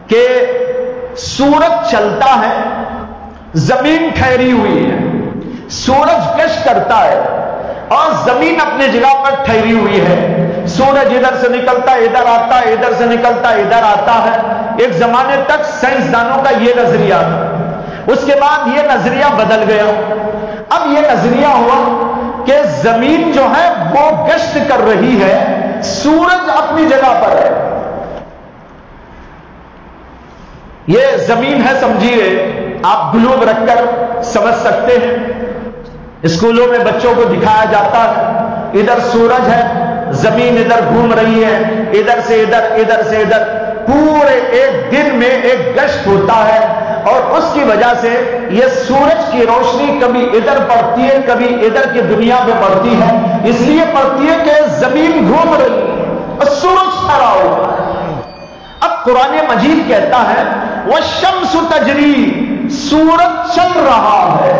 کہ سورج چلتا ہے، زمین ٹھہری ہوئی ہے، سورج کش کرتا ہے اور زمین اپنی جگہ پر ٹھہری ہوئی ہے، سورج ادھر سے نکلتا ہے ادھر آتا ہے، ادھر سے نکلتا ہے ادھر آتا ہے۔ ایک زمانے تک سائنسدانوں کا یہ نظریہ تھا، اس کے بعد یہ نظریہ بدل گیا۔ اب یہ نظریہ ہوا کہ زمین جو ہے وہ گشت کر رہی ہے، سورج اپنی جگہ پر ہے۔ یہ زمین ہے سمجھیے، آپ گلوب رکھ کر سمجھ سکتے ہیں، اسکولوں میں بچوں کو دکھایا جاتا ہے، ادھر سورج ہے، زمین ادھر گھوم رہی ہے، ادھر سے ادھر ادھر سے ادھر، پورے ایک دن میں ایک گشت ہوتا ہے، اور اس کی وجہ سے یہ سورج کی روشنی کبھی ادھر پڑتی ہے کبھی ادھر کی دنیا میں پڑتی ہے، اس لیے پڑتی ہے کہ زمین گھوم رہی ہے اور سورج کھڑا ہوا ہے۔ اب قرآن مجید کہتا ہے وَالشَّمْسُ تَجْرِي، سورج چل رہا ہے۔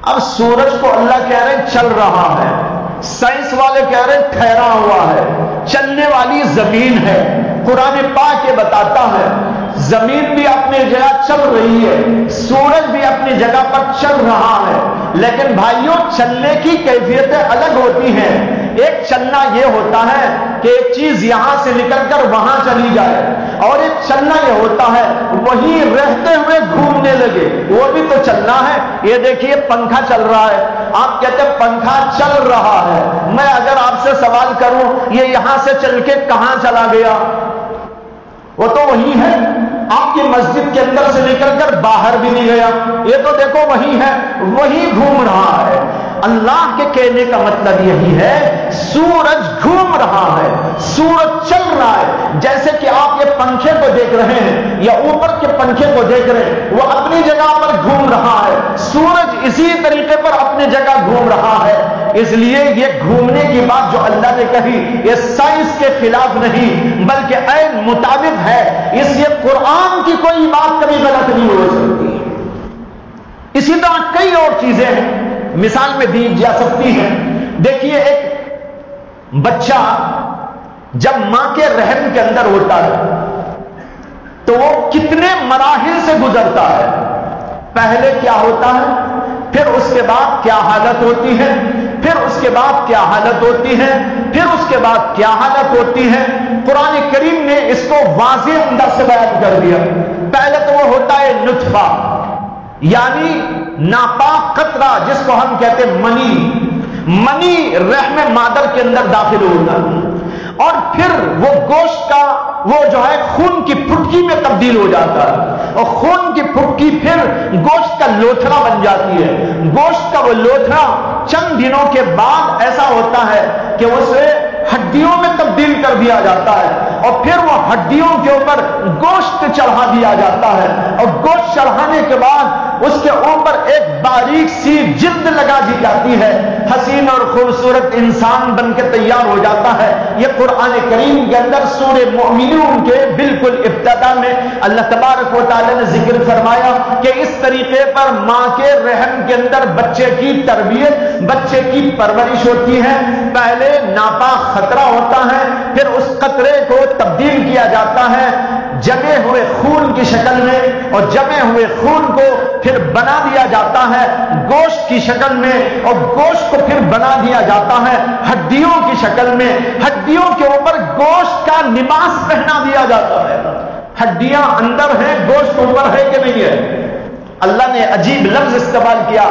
اب سورج کو اللہ کہہ رہے چل رہا ہے، سائنس والے کہہ رہے ٹھہرا ہوا ہے، چلنے والی زمین ہے۔ قرآن پاک یہ بتاتا ہے زمین بھی اپنی جگہ چل رہی ہے، سورج بھی اپنی جگہ پر چل رہا ہے، لیکن بھائیوں چلنے کی کیفیتیں الگ ہوتی ہیں۔ ایک چلنا یہ ہوتا ہے کہ ایک چیز یہاں سے نکل کر وہاں چلی جائے، اور ایک چلنا یہ ہوتا ہے وہیں رہتے ہوئے گھومنے لگے، وہ بھی تو چلنا ہے۔ یہ دیکھیے پنکھا چل رہا ہے، آپ کہتے ہیں پنکھا چل رہا ہے، میں اگر آپ سے سوال کروں یہ یہاں سے چل کے کہاں چلا گیا؟ وہ تو وہی ہے، آپ کی مسجد کے اندر سے نکل کر باہر بھی نہیں گیا، یہ تو دیکھو وہی ہے، وہی گھوم رہا ہے۔ اللہ کے کہنے کا مطلب یہی ہے سورج گھوم رہا ہے، سورج چل رہا ہے۔ جیسے کہ آپ یہ پنکھے کو دیکھ رہے ہیں یا اوپر کے پنکھے کو دیکھ رہے ہیں، وہ اپنی جگہ پر گھوم رہا ہے، سورج اسی طریقے پر اپنی جگہ گھوم رہا ہے۔ اس لیے یہ گھومنے کی بات جو اللہ نے کہی یہ سائنس کے خلاف نہیں بلکہ عین مطابق ہے، اس لیے قرآن کی کوئی بات کبھی غلط نہیں ہو سکتی۔ اسی طرح کئی اور چیزیں ہیں، مثال میں دی جا سکتی ہیں۔ دیکھیے ایک بچہ جب ماں کے رحم کے اندر ہوتا ہے تو وہ کتنے مراحل سے گزرتا ہے، پہلے کیا ہوتا ہے، پھر اس کے بعد کیا حالت ہوتی ہے، پھر اس کے بعد کیا حالت ہوتی ہے، پھر اس کے بعد کیا حالت ہوتی ہے۔ قرآن کریم نے اس کو واضح انداز سے بیان کر دیا۔ پہلے تو وہ ہوتا ہے نطفہ، یعنی ناپاک قطرہ جس کو ہم کہتے ہیں منی رحم مادر کے اندر داخل ہوتا ہے، اور پھر وہ گوشت کا وہ جو ہے خون کی پھٹکی میں تبدیل ہو جاتا ہے، اور خون کی پھٹکی پھر گوشت کا لوتھڑا بن جاتی ہے۔ گوشت کا وہ لوتھڑا چند دنوں کے بعد ایسا ہوتا ہے کہ اسے ہڈیوں میں تبدیل کر دیا جاتا ہے، اور پھر وہ ہڈیوں کے اوپر گوشت چڑھا دیا جاتا ہے، اور گوشت چڑھانے کے بعد اس کے اوپر ایک باریک سی جلد لگا دی جاتی ہے، حسین اور خوبصورت انسان بن کے تیار ہو جاتا ہے۔ یہ قرآن کریم کے اندر سورہ مومنون کے بالکل ابتدا میں اللہ تبارک و تعالی نے ذکر فرمایا کہ اس طریقے پر ماں کے رحم کے اندر بچے کی تربیت، بچے کی پرورش ہوتی ہے۔ پہلے ناپاک خطرہ ہوتا ہے، پھر اس قطرے کو تبدیل کیا جاتا ہے جمے ہوئے خون کی شکل میں، اور جمے ہوئے خون کو پھر بنا دیا جاتا ہے گوشت کی شکل میں، اور گوشت کو پھر بنا دیا جاتا ہے ہڈیوں کی شکل میں، ہڈیوں کے اوپر گوشت کا لباس پہنا دیا جاتا ہے۔ ہڈیاں اندر ہیں، گوشت اوپر ہے کہ نہیں ہے؟ اللہ نے عجیب لفظ استعمال کیا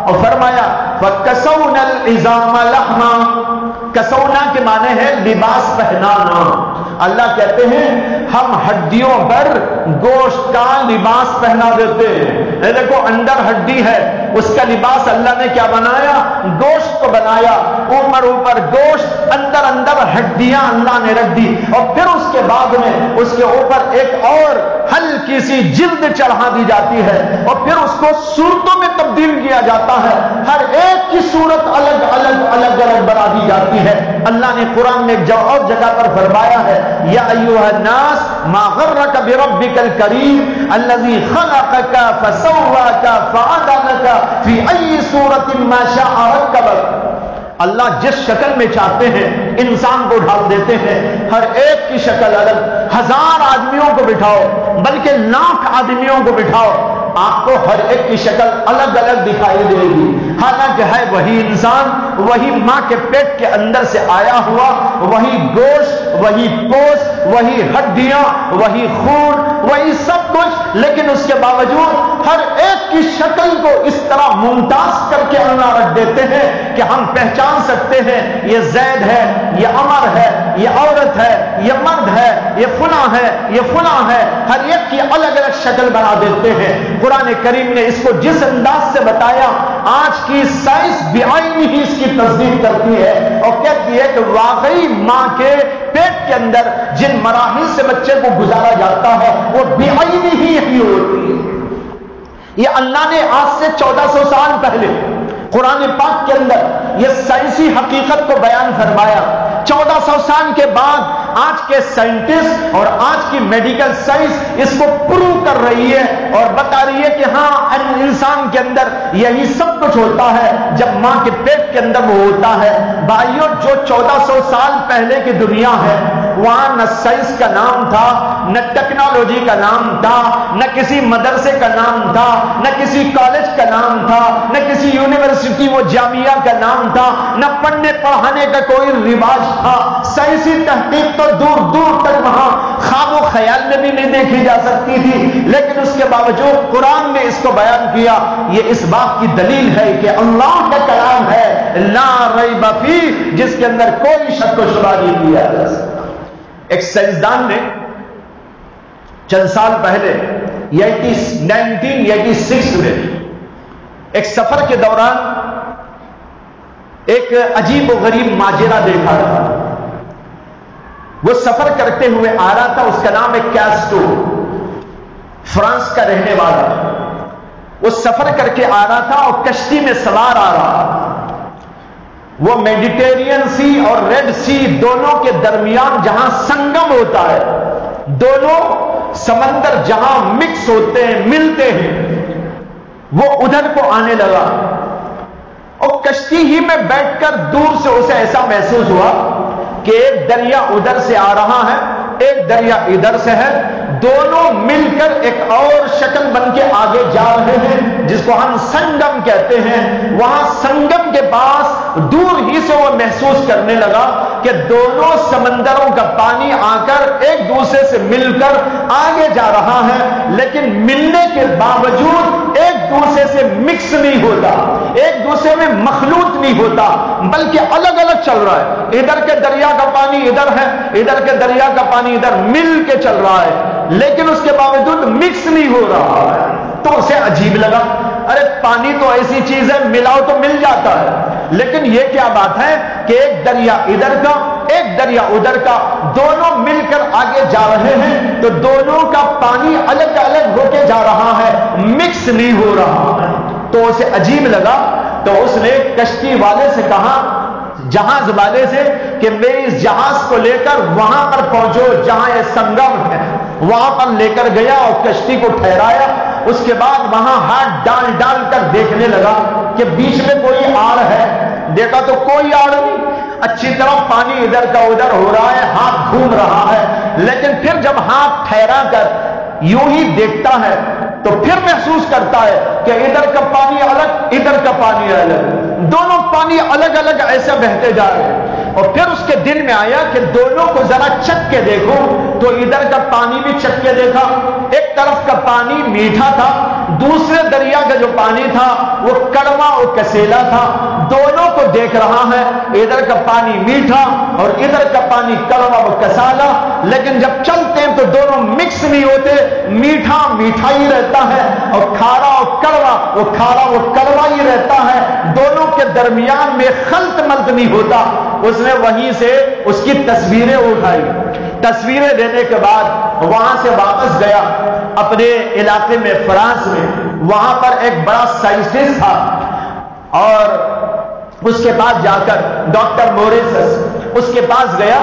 اور فرمایا فَكَسَوْنَا الْعِظَامَ لَحْمًا۔ کسونا کے معنی ہے لباس پہنانا۔ اللہ کہتے ہیں ہم ہڈیوں پر گوشت کا لباس پہنا دیتے ہیں۔ دیکھو اندر ہڈی ہے، اس کا لباس اللہ نے کیا بنایا؟ گوشت کو بنایا، اوپر گوشت، اندر ہڈیاں اللہ نے رکھ دی، اور پھر اس کے بعد میں اس کے اوپر ایک اور ہلکی سی جلد چڑھا دی جاتی ہے، اور پھر اس کو صورتوں میں تبدیل کیا جاتا ہے۔ ہر ایک کی صورت الگ الگ بنا دی جاتی ہے۔ اللہ نے قرآن میں ایک اور جگہ پر فرمایا ہے یا ایھا الناس ما غرک بربک الکریم الذی خلقک فسواک فعدلک فی ای صورت ما شاء رکبک۔ اللہ جس شکل میں چاہتے ہیں انسان کو ڈھال دیتے ہیں، ہر ایک کی شکل الگ۔ 1000 آدمیوں کو بٹھاؤ بلکہ لاکھ آدمیوں کو بٹھاؤ، آپ کو ہر ایک کی شکل الگ دکھائی دے گی، حالانکہ ہے وہی انسان، وہی ماں کے پیٹ کے اندر سے آیا ہوا، وہی گوشت، وہی پوست، وہی ہڈیاں، وہی خون، وہی سب کچھ، لیکن اس کے باوجود ہر ایک کی شکل کو اس طرح ممتاز کر کے اللہ رکھ دیتے ہیں کہ ہم پہچان سکتے ہیں یہ زید ہے، یہ عمر ہے، یہ عورت ہے، یہ مرد ہے، یہ فلاں ہے، یہ فلاں ہے، ہر ایک کی الگ شکل بنا دیتے ہیں۔ قرآن کریم نے اس کو جس انداز سے بتایا، آج کی سائنس بعینی ہی اس کی تصدیق کرتی ہے اور کہتی ہے کہ واقعی ماں کے پیٹ کے اندر جن مراحل سے بچے کو گزارا جاتا ہے وہ بعینی ہی یہی ہوتی ہے۔ یہ اللہ نے آج سے 1400 سال پہلے قرآن پاک کے اندر یہ سائنسی حقیقت کو بیان فرمایا۔ 1400 سال کے بعد آج کے سائنٹسٹ اور آج کی میڈیکل سائنس اس کو پروو کر رہی ہے اور بتا رہی ہے کہ ہاں انسان کے اندر یہی سب کچھ ہوتا ہے جب ماں کے پیٹ کے اندر وہ ہوتا ہے۔ بھائیوں جو 1400 سال پہلے کی دنیا ہے وہاں نہ سائنس کا نام تھا، نہ ٹیکنالوجی کا نام تھا، نہ کسی مدرسے کا نام تھا، نہ کسی کالج کا نام تھا، نہ کسی یونیورسٹی و جامعہ کا نام تھا، نہ پڑھنے پڑھانے کا کوئی رواج تھا۔ سائنسی تحقیق تو دور دور تک وہاں خواب و خیال میں بھی نہیں دیکھی جا سکتی تھی، لیکن اس کے باوجود قرآن نے اس کو بیان کیا۔ یہ اس بات کی دلیل ہے کہ اللہ کا کلام ہے لا ریب فیہ، جس کے اندر کوئی شک و شبہ نہیں کیا جا سکتا۔ ایک سائنسدان نے چند سال پہلے 1986 میں ایک سفر کے دوران ایک عجیب و غریب ماجرا دیکھا تھا۔ وہ سفر کرتے ہوئے آ رہا تھا، اس کا نام ہے کیسٹو، فرانس کا رہنے والا۔ وہ سفر کر کے آ رہا تھا اور کشتی میں سوار آ رہا۔ وہ میڈیٹرینین سی اور ریڈ سی دونوں کے درمیان جہاں سنگم ہوتا ہے، دونوں سمندر جہاں مکس ہوتے ہیں، ملتے ہیں، وہ ادھر کو آنے لگا اور کشتی ہی میں بیٹھ کر دور سے اسے ایسا محسوس ہوا کہ ایک دریا ادھر سے آ رہا ہے، ایک دریا ادھر سے ہے، دونوں مل کر ایک اور شکل بن کے آگے جا رہے ہیں جس کو ہم سنگم کہتے ہیں۔ وہاں سنگم کے پاس دور ہی سے وہ محسوس کرنے لگا کہ دونوں سمندروں کا پانی آ کر ایک دوسرے سے مل کر آگے جا رہا ہے، لیکن ملنے کے باوجود ایک دوسرے سے مکس نہیں ہوتا، ایک دوسرے میں مخلوط نہیں ہوتا، بلکہ الگ الگ چل رہا ہے۔ ادھر کے دریا کا پانی ادھر ہے، ادھر کے دریا کا پانی ادھر مل کے چل رہا ہے، لیکن اس کے باوجود مکس نہیں ہو رہا ہے۔ تو اسے عجیب لگا، ارے پانی تو ایسی چیز ہے ملاؤ تو مل جاتا ہے، لیکن یہ کیا بات ہے کہ ایک دریا ادھر کا ایک دریا ادھر کا، دونوں مل کر آگے جا رہے ہیں تو دونوں کا پانی الگ الگ ہو کے جا رہا ہے، مکس نہیں ہو رہا ہے۔ تو اسے عجیب لگا، تو اس نے کشتی والے سے کہا، جہاز والے سے، کہ میری اس جہاز کو لے کر وہاں پر پہنچو جہاں یہ سنگم ہے۔ وہاں پر لے کر گیا اور کشتی کو ٹھہرایا۔ اس کے بعد وہاں ہاتھ ڈال ڈال کر دیکھنے لگا کہ بیچ میں کوئی آڑ ہے، دیکھا تو کوئی آڑ نہیں، اچھی طرح پانی ادھر کا ادھر ہو رہا ہے، ہاتھ گھوم رہا ہے، لیکن پھر جب ہاتھ ٹھہرا کر یوں ہی دیکھتا ہے تو پھر محسوس کرتا ہے کہ ادھر کا پانی الگ ادھر کا پانی الگ، دونوں پانی الگ الگ ایسے بہتے جا رہے ہیں۔ اور پھر اس کے دل میں آیا کہ دونوں کو ذرا چکھ کے دیکھو، تو ادھر کا پانی بھی چکھ کے دیکھا، ایک طرف کا پانی میٹھا تھا، دوسرے دریا کا جو پانی تھا وہ کڑوا اور کسیلا تھا۔ دونوں کو دیکھ رہا ہے، ادھر کا پانی میٹھا اور ادھر کا پانی کڑوا اور کسالا، لیکن جب چلتے ہیں تو دونوں مکس نہیں ہوتے، میٹھا میٹھا ہی رہتا ہے اور کھارا اور کڑوا وہ کھارا وہ کڑوا ہی رہتا ہے، دونوں کے درمیان میں خلط ملط نہیں ہوتا۔ اس نے وہیں سے اس کی تصویریں اٹھائی، تصویریں لینے کے بعد وہاں سے واپس گیا اپنے علاقے میں فرانس میں۔ وہاں پر ایک بڑا سائنٹسٹ تھا اور اس کے پاس جا کر ڈاکٹر موریسس اس کے پاس گیا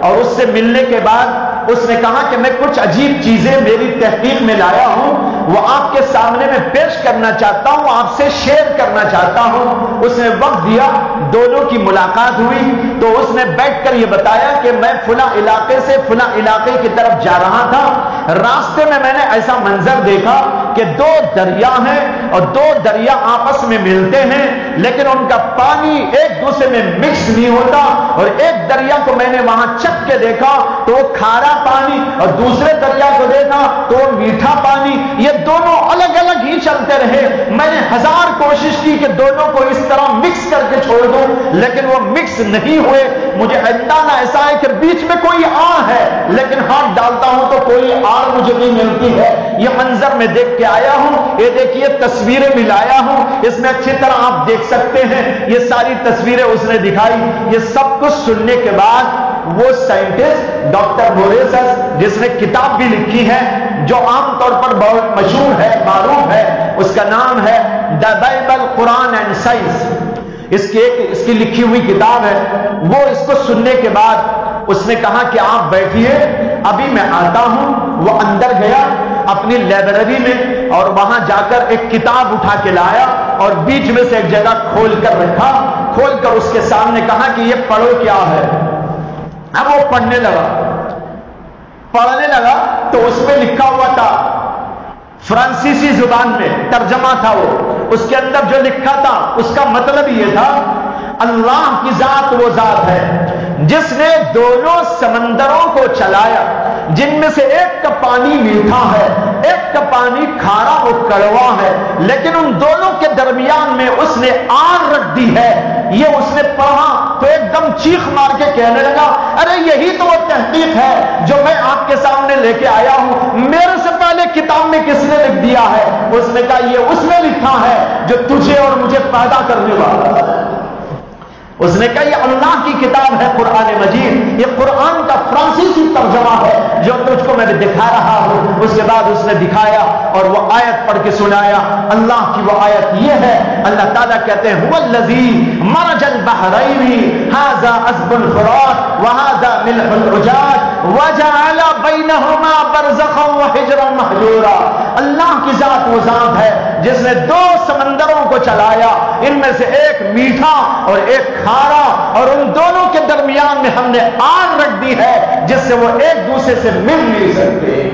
اور اس سے ملنے کے بعد اس نے کہا کہ میں کچھ عجیب چیزیں میری تحقیق میں لایا ہوں، وہ آپ کے سامنے میں پیش کرنا چاہتا ہوں، آپ سے شیئر کرنا چاہتا ہوں۔ اس نے وقت دیا، دونوں کی ملاقات ہوئی تو اس نے بیٹھ کر یہ بتایا کہ میں فلاں علاقے سے فلاں علاقے کی طرف جا رہا تھا، راستے میں میں نے ایسا منظر دیکھا کہ دو دریا ہیں اور دو دریا آپس میں ملتے ہیں، لیکن ان کا پانی ایک دوسرے میں مکس نہیں ہوتا، اور ایک دریا کو میں نے وہاں چکھ کے دیکھا تو وہ کھارا پانی اور دوسرے دریا کو دیکھا تو وہ میٹھا پانی، یہ دونوں الگ الگ ہی چلتے رہے۔ میں نے ہزار کوشش کی کہ دونوں کو اس طرح مکس کر کے چھوڑ دوں، لیکن وہ مکس نہیں ہوئے۔ مجھے اندازہ ایسا ہے کہ بیچ میں کوئی آڑ ہے، لیکن ہاتھ ڈالتا ہوں تو کوئی آڑ مجھے نہیں ملتی ہے۔ یہ منظر میں دیکھ کے آیا ہوں، یہ دیکھیے تصویریں ملایا ہوں، اس میں اچھی طرح آپ دیکھ سکتے ہیں، یہ ساری تصویریں اس نے دکھائی۔ یہ سب کچھ سننے کے بعد وہ سائنٹسٹ ڈاکٹر موریسس، جس نے کتاب بھی لکھی ہے جو عام طور پر بہت مشہور ہے، معروف ہے، اس کا نام ہے the Bible Quran and science, اس کی لکھی ہوئی کتاب ہے۔ وہ اس کو سننے کے بعد اس نے کہا کہ آپ بیٹھیے، ابھی میں آتا ہوں۔ وہ اندر گیا اپنی لائبریری میں اور وہاں جا کر ایک کتاب اٹھا کے لایا اور بیچ میں سے ایک جگہ کھول کر رکھا، کھول کر اس کے سامنے کہا کہ یہ پڑھو کیا ہے۔ اب وہ پڑھنے لگا پڑھنے لگا تو اس پہ لکھا ہوا تھا فرانسیسی زبان میں، ترجمہ تھا وہ، اس کے اندر جو لکھا تھا اس کا مطلب یہ تھا اللہ کی ذات وہ ذات ہے جس نے دونوں سمندروں کو چلایا، جن میں سے ایک کا پانی میٹھا ہے، ایک کا پانی کھارا و کڑوا ہے، لیکن ان دونوں کے درمیان میں اس نے آگ رکھ دی ہے۔ یہ اس نے پڑھا تو ایک دم چیخ مار کے کہنے لگا ارے یہی تو وہ تحقیق ہے جو میں آپ کے سامنے لے کے آیا ہوں، میرے سے پہلے کتاب میں کس نے لکھ دیا ہے؟ اس نے کہا یہ اس نے لکھا ہے جو تجھے اور مجھے پیدا کرنے والا ہے۔ اس نے کہا یہ اللہ کی کتاب ہے قرآن مجید، یہ قرآن کا فرانسیسی ترجمہ ہے جو تجھ کو میں نے دکھا رہا ہوں۔ اس کے بعد اس نے دکھایا اور وہ آیت پڑھ کے سنایا۔ اللہ کی وہ آیت یہ ہے، اللہ تعالیٰ کہتے ہیں هو الذی مرج البحرین ھذا عذب فرات وھذا ملح اجاج وجعل بینہما برزخا وحجرا محجورا۔ اللہ کی ذات وہ ذات ہے جس نے دو سمندروں کو چلایا، ان میں سے ایک میٹھا اور ایک کھارا، اور ان دونوں کے درمیان میں ہم نے آگ رکھ دی ہے جس سے وہ ایک دوسرے سے مل نہیں سکتے۔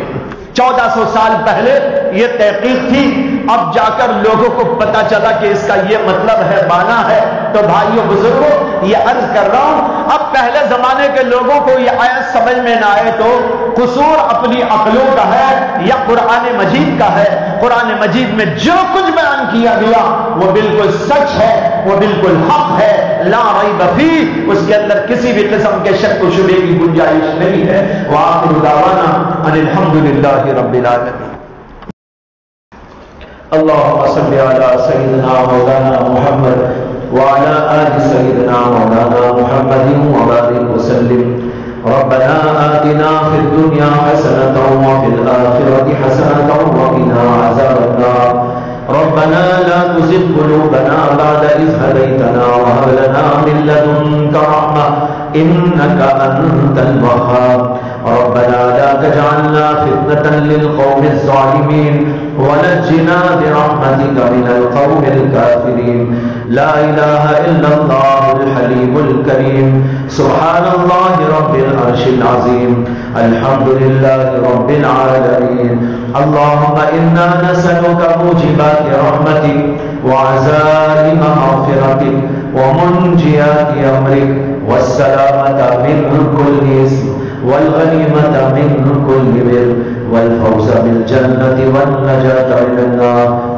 1400 سال پہلے یہ تحقیق تھی، اب جا کر لوگوں کو پتا چلا کہ اس کا یہ مطلب ہے، معنی ہے۔ تو بھائیوں بزرگوں یہ عرض کر رہا ہوں، اب پہلے زمانے کے لوگوں کو یہ آیت سمجھ میں نہ آئے تو قصور اپنی عقلوں کا ہے یا قرآن مجید کا ہے۔ قرآن مجید میں جو کچھ بیان کیا گیا وہ بالکل سچ ہے، وہ بالکل حق ہے، لا ریب فیہ، اس کے اندر کسی بھی قسم کے شک و شبہے کی گنجائش نہیں ہے۔ وآخر دعوانا ان الحمدللہ رب العالمین۔ اللهم صل على سيدنا مولانا محمد وعلى آل سيدنا مولانا محمد وبارك وسلم۔ ربنا آتنا في الدنيا حسنة وفي الآخرة حسنة وقنا عذاب النار۔ ربنا لا تزغ قلوبنا بعد إذ هديتنا وهب لنا من لدنك رحمة إنك أنت الوهاب۔ ربنا لا تجعلنا فتنة للقوم الظالمين ونجنا برحمتك من القوم الكافرين۔ لا إله إلا الله الحليم الكريم، سبحان الله رب العرش العظيم، الحمد لله رب العالمين۔ اللهم إنا نسألك موجبات رحمتك وعزائم مغفرتك ومنجيات أمرك والسلامة من كل إثم والغنيمة من كل بر والفوز بالجنة والنجاة من النار۔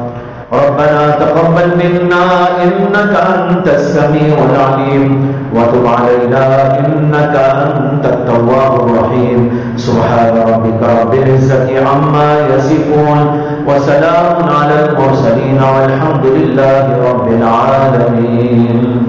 ربنا تقبل منا إنك أنت السميع العليم وتب علينا إنك أنت التواب الرحيم۔ سبحان ربك رب العزة عما يصفون وسلام على المرسلين والحمد لله رب العالمين۔